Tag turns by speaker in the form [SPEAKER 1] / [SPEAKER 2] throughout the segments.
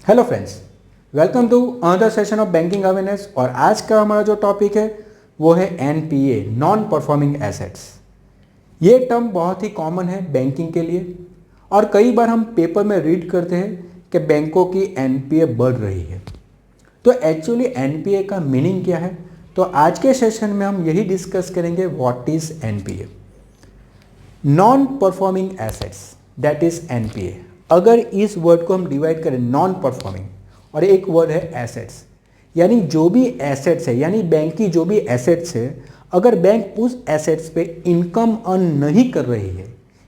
[SPEAKER 1] Hello friends, welcome to another session of banking awareness. और आज का हमारा जो टॉपिक है वो है एनपीए, नॉन परफॉर्मिंग एसेट्स। ये टर्म बहुत ही कॉमन है बैंकिंग के लिए और कई बार हम पेपर में रीड करते हैं कि बैंकों की एनपीए बढ़ रही है। तो एक्चुअली एनपीए का मीनिंग क्या है? तो आज के सेशन में हम यही डिस्कस करेंगे, what is NPA, non performing assets, that is NPA. अगर इस वर्ड को हम डिवाइड करें, नॉन परफॉर्मिंग और एक वर्ड है एसेट्स, यानी जो भी एसेट्स है, यानी बैंक की जो भी एसेट्स है, अगर बैंक उस एसेट्स पे इनकम अर्न नहीं कर रही है,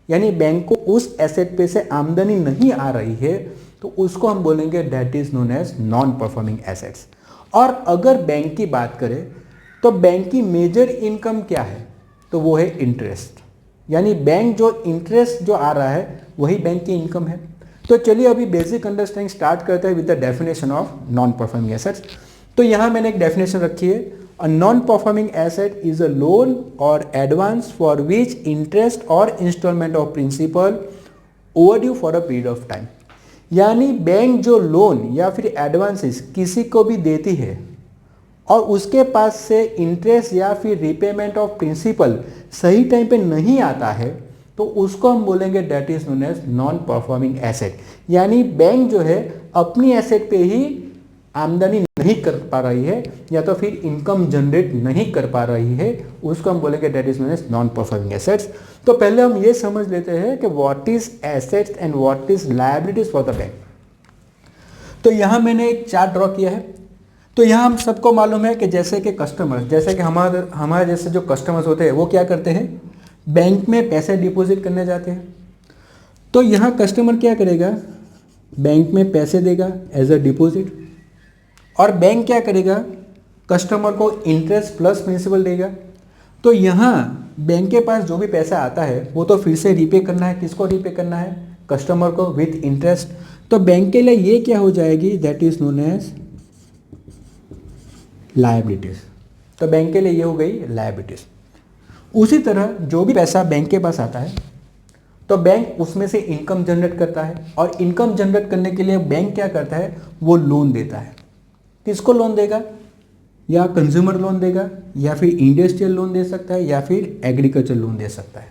[SPEAKER 1] यानी बैंक को उस एसेट पे से आमदनी नहीं आ रही है, तो उसको हम बोलेंगे that is known as non performing assets. और अगर बैंक की बात करें तो बैंक की मेजर इनकम क्या है? तो वो है इंटरेस्ट, यानी बैंक जो इंटरेस्ट जो आ रहा है वही बैंक की इनकम है। तो चलिए अभी बेसिक अंडरस्टैंडिंग स्टार्ट करते हैं with the definition of non performing assets. तो यहाँ मैंने एक डेफिनेशन रखी है, a non performing asset is a loan or advance for which interest or instalment of principal overdue for a period of time. यानी bank जो loan या फिर एडवांसेस किसी को भी देती है और उसके पास से इंटरेस्ट या फिर रिपेमेंट ऑफ प्रिंसिपल सही टाइम पे नहीं आता है, तो उसको हम बोलेंगे that is known as non performing asset. यानी बैंक जो है अपनी एसेट पे ही आमदनी नहीं कर पा रही है या तो फिर इनकम जनरेट नहीं कर पा रही है, उसको हम बोलेंगे that is known as non performing assets. तो पहले हम ये समझ लेते हैं कि what is assets and what is liabilities for the bank. तो यहाँ मैंने एक चार्ट ड्रॉ किया है। तो यहाँ हम सबको मालूम है कि जैसे कि कस्टमर्स, जैसे कि हमारे जैसे जो कस्टमर्स होते हैं वो क्या करते हैं, बैंक में पैसे डिपॉजिट करने जाते हैं। तो यहाँ कस्टमर क्या करेगा, बैंक में पैसे देगा एज अ डिपॉजिट, और बैंक क्या करेगा, कस्टमर को इंटरेस्ट प्लस प्रिंसिपल देगा। तो यहाँ बैंक के पास जो भी पैसा आता है वो तो फिर से रीपे करना है, किसको रीपे करना है, कस्टमर को विथ इंटरेस्ट। तो बैंक के लिए ये क्या हो जाएगी, that is known as liabilities. तो बैंक के लिए ये हो गई लायबिलिटीज। उसी तरह जो भी पैसा बैंक के पास आता है तो बैंक उसमें से इनकम जनरेट करता है, और इनकम जनरेट करने के लिए बैंक क्या करता है, वो लोन देता है। किसको लोन देगा, या कंज्यूमर लोन देगा, या फिर इंडस्ट्रियल लोन दे सकता है, या फिर एग्रीकल्चर लोन दे सकता है,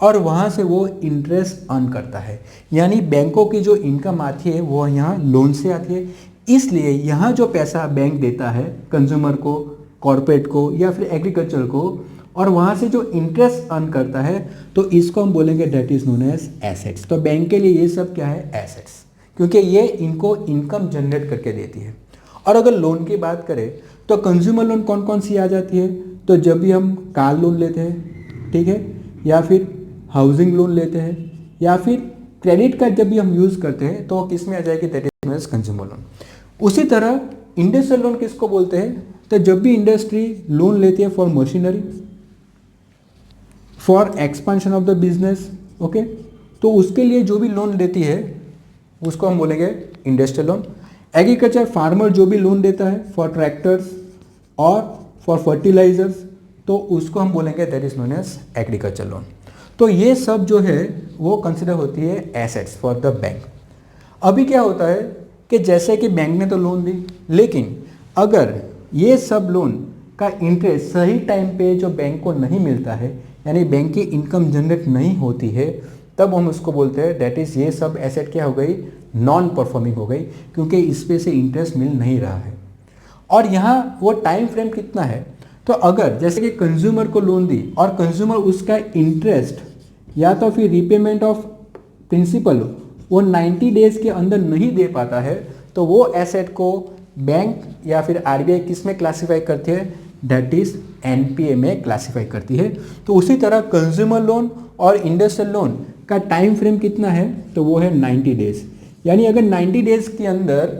[SPEAKER 1] और वहाँ से वो इंटरेस्ट अर्न करता है। यानी बैंकों की जो इनकम आती है वो यहाँ लोन से आती है। इसलिए यहाँ जो पैसा बैंक देता है कंज्यूमर को, कॉर्पोरेट को या फिर एग्रीकल्चर को, और वहाँ से जो इंटरेस्ट अर्न करता है, तो इसको हम बोलेंगे that is known as assets. तो बैंक के लिए ये सब क्या है, एसेट्स, क्योंकि ये इनको इनकम जनरेट करके देती है। और अगर लोन की बात करें तो कंज्यूमर लोन कौन कौन सी आ जाती है, तो जब भी हम कार लोन लेते हैं, ठीक है, या फिर हाउसिंग लोन लेते हैं, या फिर क्रेडिट कार्ड जब भी हम यूज़ करते हैं, तो किस में आ जाएगी, that is known as consumer loan. उसी तरह इंडस्ट्रियल लोन किसको बोलते हैं, तो जब भी इंडस्ट्री लोन लेती है for machinery, for expansion of the business, okay, तो उसके लिए जो भी लोन लेती है उसको हम बोलेंगे इंडस्ट्रियल लोन। एग्रीकल्चर फार्मर जो भी लोन देता है फॉर ट्रैक्टर्स और फॉर फर्टिलाइजर्स, तो उसको हम बोलेंगे that is known as agriculture loan. तो ये सब जो है वो कंसिडर होती है एसेट्स फॉर द बैंक। अभी क्या होता है कि जैसे कि बैंक ने तो लोन दी, लेकिन अगर ये सब लोन का इंटरेस्ट सही टाइम पे जो बैंक को नहीं मिलता है, यानी बैंक की इनकम जनरेट नहीं होती है, तब हम उसको बोलते हैं दैट इज ये सब एसेट क्या हो गई, नॉन परफॉर्मिंग हो गई, क्योंकि इस पे से इंटरेस्ट मिल नहीं रहा है। और यहाँ वो टाइम फ्रेम कितना है, तो अगर जैसे कि कंज्यूमर को लोन दी और कंज्यूमर उसका इंटरेस्ट या तो फिर रीपेमेंट ऑफ प्रिंसिपल वो 90 डेज के अंदर नहीं दे पाता है, तो वो एसेट को बैंक या फिर आरबीआई किस में क्लासीफाई करती है, दैट इज एनपीए में क्लासीफाई करती है। तो उसी तरह कंज्यूमर लोन और इंडस्ट्रियल लोन का टाइम फ्रेम कितना है, तो वो है 90 डेज। यानी अगर 90 डेज के अंदर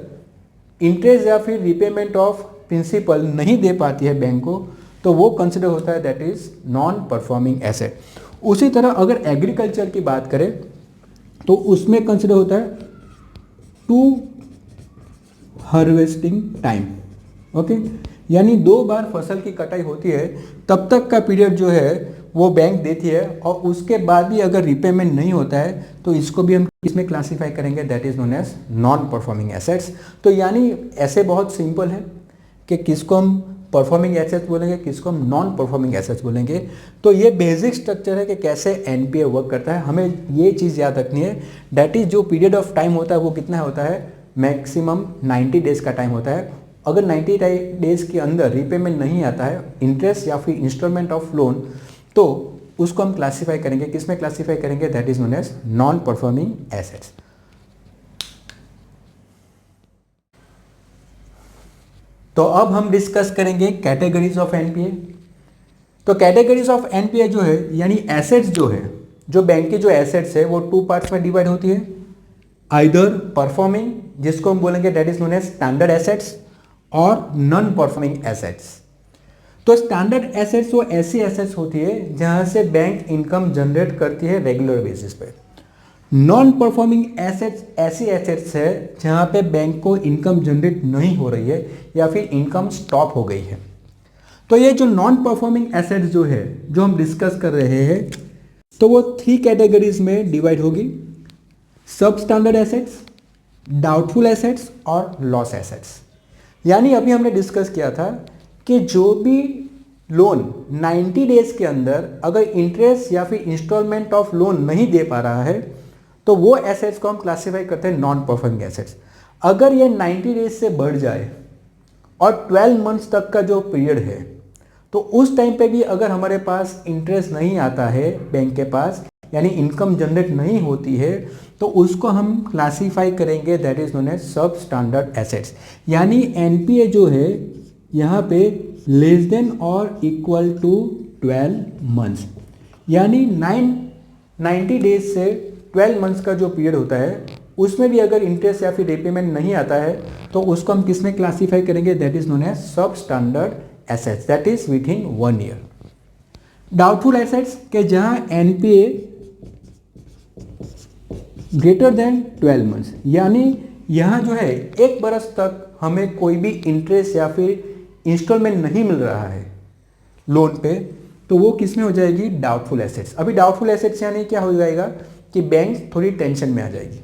[SPEAKER 1] इंटरेस्ट या फिर रिपेमेंट ऑफ प्रिंसिपल नहीं दे पाती है बैंक को, तो वो कंसिडर होता है that is non performing asset. उसी तरह अगर एग्रीकल्चर की बात करें तो उसमें कंसिडर होता है टू हार्वेस्टिंग टाइम, ओके, यानी 2 बार फसल की कटाई होती है, तब तक का पीरियड जो है वो बैंक देती है और उसके बाद भी अगर रिपेमेंट नहीं होता है तो इसको भी हम इसमें क्लासीफाई करेंगे, that is known as non performing assets. तो यानी ऐसे बहुत सिंपल है कि किसको हम परफॉर्मिंग एसेट्स बोलेंगे, किसको हम नॉन परफॉर्मिंग एसेट्स बोलेंगे। तो ये बेसिक स्ट्रक्चर है कि कैसे एनपीए वर्क करता है। हमें ये चीज़ याद रखनी है, दैट इज जो पीरियड ऑफ टाइम होता है वो कितना होता है, मैक्सिमम 90 डेज का टाइम होता है। अगर 90 डेज के अंदर रीपेमेंट नहीं आता है इंटरेस्ट या फिर इंस्टॉलमेंट ऑफ लोन, तो उसको हम क्लासीफाई करेंगे, किसमें क्लासीफाई करेंगे, that is known as non performing assets. तो अब हम डिस्कस करेंगे कैटेगरीज ऑफ एनपीए। तो कैटेगरीज ऑफ एनपीए जो है यानी एसेट्स जो है, जो बैंक की जो एसेट्स है वो 2 पार्ट्स में डिवाइड होती है, आइदर परफॉर्मिंग जिसको हम बोलेंगे that is known as standard assets, और नॉन परफॉर्मिंग एसेट्स। तो स्टैंडर्ड एसेट्स वो ऐसी एसेट्स होती है जहां से बैंक इनकम जनरेट करती है रेगुलर बेसिस पे। नॉन परफॉर्मिंग एसेट्स ऐसी एसेट्स है जहां पे बैंक को इनकम जनरेट नहीं हो रही है या फिर इनकम स्टॉप हो गई है। तो ये जो नॉन परफॉर्मिंग एसेट्स जो है जो हम डिस्कस कर रहे हैं, तो वो 3 कैटेगरीज में डिवाइड होगी, सब स्टैंडर्ड एसेट्स, डाउटफुल एसेट्स और लॉस एसेट्स। यानी अभी हमने डिस्कस किया था कि जो भी लोन 90 डेज के अंदर अगर इंटरेस्ट या फिर इंस्टॉलमेंट ऑफ लोन नहीं दे पा रहा है तो वो एसेट्स को हम क्लासीफाई करते हैं नॉन परफॉर्मिंग एसेट्स। अगर ये 90 डेज से बढ़ जाए और 12 मंथ्स तक का जो पीरियड है, तो उस टाइम पे भी अगर हमारे पास इंटरेस्ट नहीं आता है बैंक के पास, यानी इनकम जनरेट नहीं होती है, तो उसको हम क्लासीफाई करेंगे दैट इज नोन एज सब स्टैंडर्ड एसेट्स। यानी एनपीए जो है यहाँ पे लेस देन और इक्वल टू 12 मंथ्स, यानी 90 डेज से 12 मंथ्स का जो पीरियड होता है उसमें भी अगर इंटरेस्ट या फिर रिपेमेंट नहीं आता है तो उसको हम किस में क्लासीफाई करेंगे, दैट इज नोन एज सब standard assets, that is with in 1 year. Doubtful assets के जहां एनपीए ग्रेटर देन 12 मंथ्स, यानी यहाँ जो है 1 बरस तक हमें कोई भी इंटरेस्ट या फिर इंस्टॉलमेंट नहीं मिल रहा है लोन पे, तो वो किस में हो जाएगी, डाउटफुल एसेट्स। अभी डाउटफुल एसेट्स यानी क्या हो जाएगा कि बैंक थोड़ी टेंशन में आ जाएगी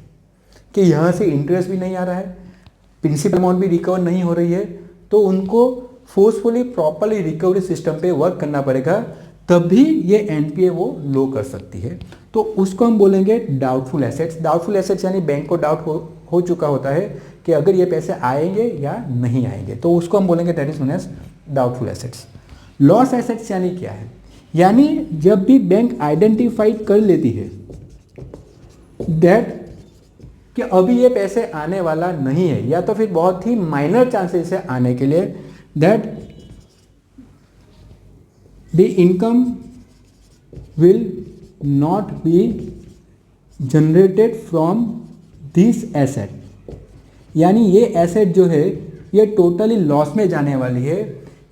[SPEAKER 1] कि यहाँ से इंटरेस्ट भी नहीं आ रहा है, प्रिंसिपल अमाउंट भी रिकवर नहीं हो रही है, तो उनको फोर्सफुली प्रॉपरली रिकवरी सिस्टम पे वर्क करना पड़ेगा, तभी ये एनपीए वो लो कर सकती है। तो उसको हम बोलेंगे डाउटफुल एसेट्स। डाउटफुल एसेट्स यानी बैंक को डाउट हो चुका होता है कि अगर ये पैसे आएंगे या नहीं आएंगे, तो उसको हम बोलेंगे that is known as doubtful assets. Loss assets यानी क्या है, यानी जब भी बैंक आइडेंटिफाइड कर लेती है दैट कि अभी ये पैसे आने वाला नहीं है या तो फिर बहुत ही माइनर चांसेस है आने के लिए, that the income will not be generated from this asset, यानी ये एसेट जो है ये टोटली लॉस में जाने वाली है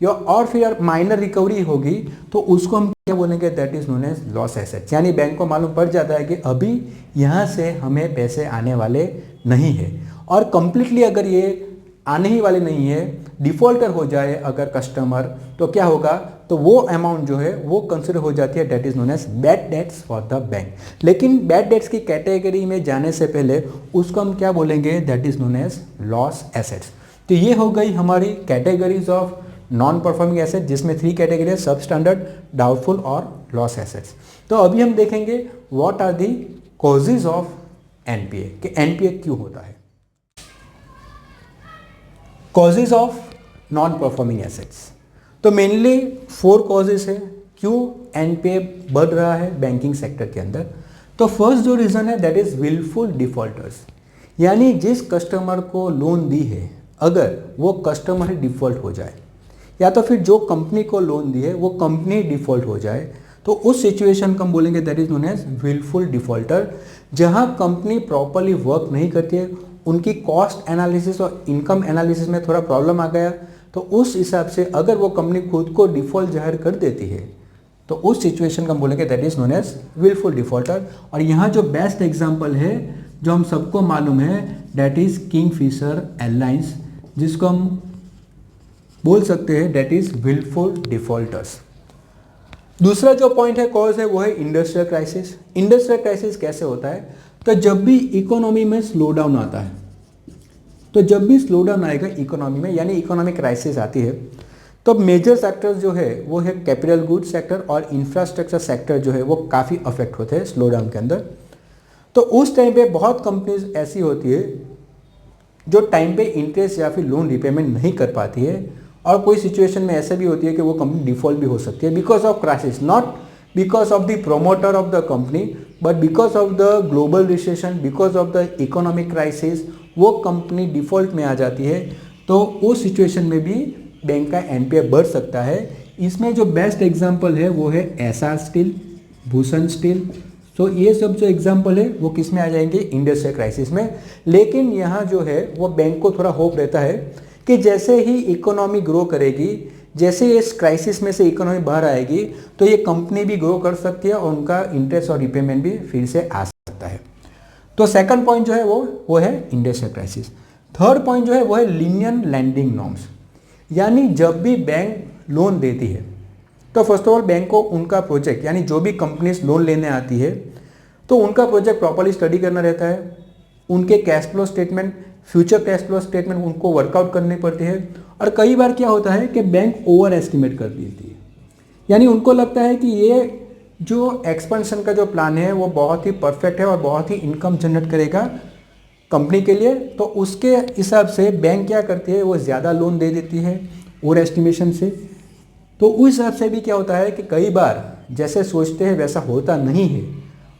[SPEAKER 1] या और फिर माइनर रिकवरी होगी, तो उसको हम क्या बोलेंगे, that is known as loss assets. यानी बैंक को मालूम पड़ जाता है कि अभी यहाँ से हमें पैसे आने वाले नहीं है, और कंप्लीटली अगर ये आने ही वाले नहीं है, डिफॉल्टर हो जाए अगर कस्टमर, तो क्या होगा, तो वो अमाउंट जो है वो कंसिडर हो जाती है that is known as bad debts for the bank. लेकिन बैड डेट्स की कैटेगरी में जाने से पहले उसको हम क्या बोलेंगे, that is known as loss assets. तो ये हो गई हमारी categories of non performing asset, जिसमें 3 कैटेगरी है, सब स्टैंडर्ड, डाउटफुल और लॉस एसेट्स। तो अभी हम देखेंगे what are the causes of NPA, कि एनपीए क्यों होता है। Causes of non performing assets, तो मेनली 4 कॉजेज है क्यों एनपीए बढ़ रहा है बैंकिंग सेक्टर के अंदर। तो फर्स्ट जो रीज़न है दैट इज विलफुल डिफॉल्टर्स, यानी जिस कस्टमर को लोन दी है अगर वो कस्टमर डिफॉल्ट हो जाए या तो फिर जो कंपनी को लोन दी है वो कंपनी डिफॉल्ट हो जाए, तो उस सिचुएशन को हम बोलेंगे that is known as wilful defaulter. जहां कंपनी प्रॉपरली वर्क नहीं करती है, उनकी कॉस्ट एनालिसिस और इनकम एनालिसिस में थोड़ा प्रॉब्लम आ गया, तो उस हिसाब से अगर वो कंपनी खुद को डिफॉल्ट जाहिर कर देती है, तो उस सिचुएशन को हम बोलेंगे that is known as wilful defaulter. और यहाँ जो बेस्ट एग्जांपल है जो हम सबको मालूम है दैट इज किंगफिशर एयरलाइंस, जिसको हम बोल सकते हैं दैट इज विलफुल डिफॉल्टर्स। दूसरा जो पॉइंट है कॉज है वो है इंडस्ट्रियल क्राइसिस। इंडस्ट्रियल क्राइसिस कैसे होता है, तो जब भी इकोनॉमी में स्लो डाउन आता है, तो जब भी स्लो डाउन आएगा इकोनॉमी में यानी इकोनॉमिक क्राइसिस आती है, तो मेजर सेक्टर्स जो है वो है कैपिटल गुड्स सेक्टर और इंफ्रास्ट्रक्चर सेक्टर जो है वो काफ़ी अफेक्ट होते हैं स्लो डाउन के अंदर। तो उस टाइम पे बहुत कंपनीज ऐसी होती है जो टाइम पे इंटरेस्ट या फिर लोन रिपेमेंट नहीं कर पाती है, और कोई सिचुएशन में ऐसे भी होती है कि वो कंपनी डिफॉल्ट भी हो सकती है because of crisis, not because of the promoter of the company but because of the global recession, because of the economic crisis वो कंपनी डिफॉल्ट में आ जाती है। तो उस सिचुएशन में भी बैंक का एनपीए बढ़ सकता है। इसमें जो बेस्ट एग्जांपल है वो है एसआर स्टील, भूषण स्टील। तो ये सब जो एग्जांपल है वो किस में आ जाएंगे, इंडस्ट्रियल क्राइसिस में। लेकिन यहाँ जो है वो बैंक को थोड़ा होप रहता है कि जैसे ही इकोनॉमी ग्रो करेगी, जैसे इस क्राइसिस में से इकोनॉमी बाहर आएगी, तो ये कंपनी भी ग्रो कर सकती है और उनका इंटरेस्ट और रिपेमेंट भी फिर से आ सकता है। तो सेकंड पॉइंट जो है वो है इंडस्ट्रियल क्राइसिस। थर्ड पॉइंट जो है वो है लीनियंट लैंडिंग नॉर्म्स, यानी जब भी बैंक लोन देती है तो फर्स्ट ऑफ ऑल बैंक को उनका प्रोजेक्ट, यानी जो भी कंपनीज लोन लेने आती है तो उनका प्रोजेक्ट प्रॉपर्ली स्टडी करना रहता है। उनके cash flow statement, future cash flow statement उनको वर्कआउट करनी पड़ती है। और कई बार क्या होता है कि बैंक ओवर एस्टिमेट कर देती है, यानी उनको लगता है कि ये जो एक्सपेंशन का जो प्लान है वो बहुत ही परफेक्ट है और बहुत ही इनकम जनरेट करेगा कंपनी के लिए। तो उसके हिसाब से बैंक क्या करती है, वो ज़्यादा लोन दे देती है ओवर एस्टिमेशन से। तो उस हिसाब से भी क्या होता है कि कई बार जैसे सोचते हैं वैसा होता नहीं है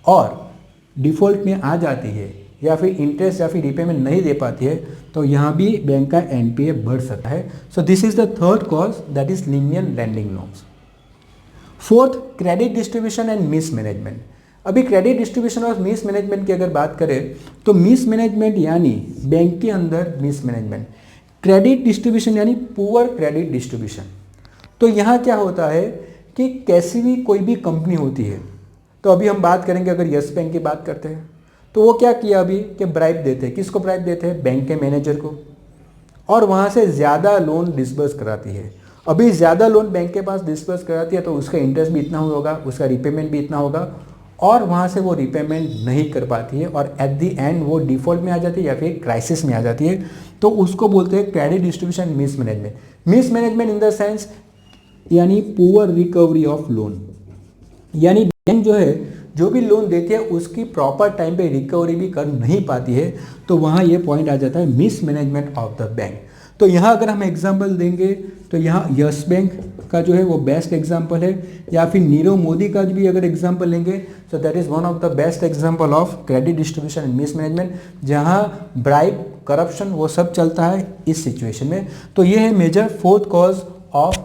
[SPEAKER 1] और डिफ़ॉल्ट में आ जाती है या फिर इंटरेस्ट या फिर रिपेमेंट नहीं दे पाती है, तो यहाँ भी बैंक का एनपीए बढ़ सकता है। So this is the third cause, that is lenient lending norms. Fourth, credit distribution and mismanagement. अभी क्रेडिट डिस्ट्रीब्यूशन और मिस मैनेजमेंट की अगर बात करें तो मिस मैनेजमेंट यानी बैंक के अंदर मिस मैनेजमेंट, क्रेडिट डिस्ट्रीब्यूशन यानी पुअर क्रेडिट डिस्ट्रीब्यूशन। तो यहाँ क्या होता है कि कैसी भी कोई भी कंपनी होती है, तो अभी हम बात करेंगे अगर यस बैंक की बात करते हैं तो वो क्या किया अभी कि ब्राइब देते हैं। किसको ब्राइब देते हैं, बैंक के मैनेजर को, और वहाँ से ज़्यादा लोन डिस्बर्स कराती है। अभी ज़्यादा लोन बैंक के पास डिस्बर्स कराती है तो उसका इंटरेस्ट भी इतना होगा, उसका रिपेमेंट भी इतना होगा, और वहाँ से वो रिपेमेंट नहीं कर पाती है और एट दी एंड वो डिफ़ॉल्ट में आ जाती है या फिर क्राइसिस में आ जाती है। तो उसको बोलते हैं credit distribution miss management. Miss management in the sense यानी पुअर रिकवरी ऑफ लोन, यानी बैंक जो है जो भी लोन देती है उसकी प्रॉपर टाइम पे रिकवरी भी कर नहीं पाती है। तो वहाँ ये पॉइंट आ जाता है miss management of the bank. तो यहाँ अगर हम एग्जांपल देंगे तो यहाँ यस बैंक का जो है वो बेस्ट एग्जांपल है, या फिर नीरव मोदी का भी अगर एग्जांपल लेंगे तो that is one of the best example of credit distribution and miss management, जहाँ ब्राइब, करप्शन वो सब चलता है इस सिचुएशन में। तो ये है major fourth cause of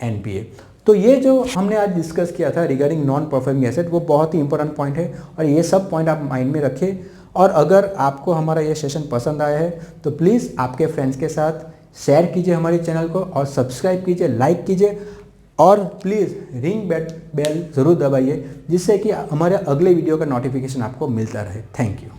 [SPEAKER 1] NPA. तो ये जो हमने आज डिस्कस किया था रिगार्डिंग नॉन परफॉर्मिंग एसेट, वो बहुत ही इंपॉर्टेंट पॉइंट है और ये सब पॉइंट आप माइंड में रखें। और अगर आपको हमारा ये सेशन पसंद आया है तो प्लीज़ आपके फ्रेंड्स के साथ शेयर कीजिए हमारे चैनल को और सब्सक्राइब कीजिए, लाइक कीजिए, और प्लीज़ रिंग बेल ज़रूर दबाइए जिससे कि हमारे अगले वीडियो का नोटिफिकेशन आपको मिलता रहे। Thank you.